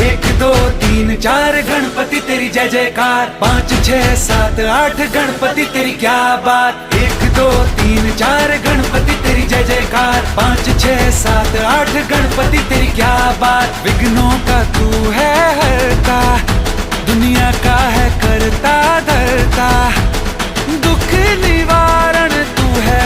एक दो तीन चार गणपति तेरी जय जयकार, 5 6 7 8 गणपति तेरी क्या बात। 1 2 3 4 गणपति तेरी जय जयकार, 5 6 7 8 गणपति तेरी क्या बात। विघ्नों का तू है हरता, दुनिया का है करता धरता, दुख निवारण तू है।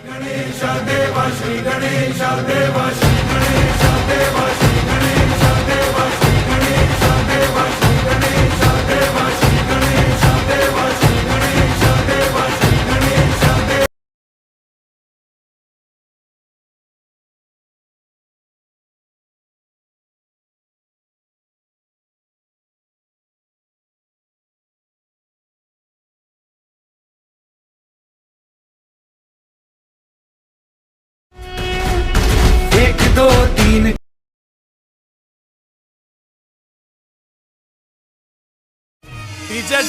गणेश देवा श्री गणेश देवा श्री गणेश देवा श्री गणेश देवा श्री गणेश देवा श्री गणेश देवा श्री गणेश देवा श्री गणेश देवा श्री गणेश देवा। एक दो तीन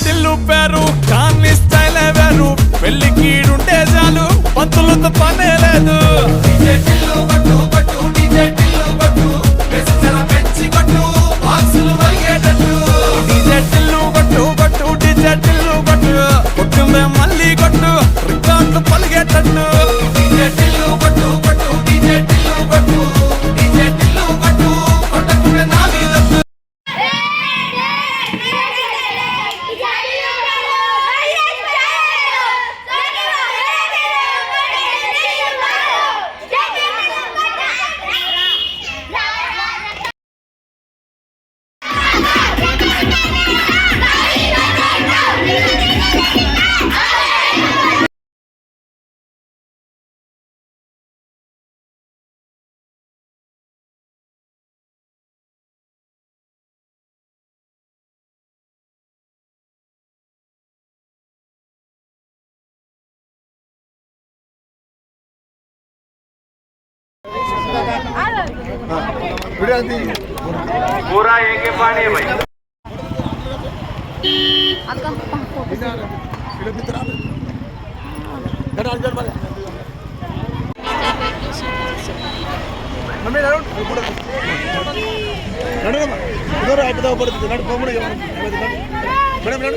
టిల్లు పేరు కాని స్టైల్ వేరు, పెళ్లి కీడుంటే చాలు పంతులతో పనే లేదు. టిల్లు పట్టు పట్టు డీజే టిల్లు పట్టు, వెచ్చన పెంచి కొట్టు బాక్సులు మరిగేటట్టు. డీజే టిల్లు పట్టు పట్టు డీజే టిల్లు పట్టు, కొట్టుందే మళ్ళీ కొట్టు రికార్డు పలిగేటట్టు. డీజే టిల్లు పట్టు పట్టు డీజే టిల్లు పట్టు, డీజే టిల్లు పట్టు కొట్టకుంటే నా మీద. पूरा एक ही पानी है भाई। మేడం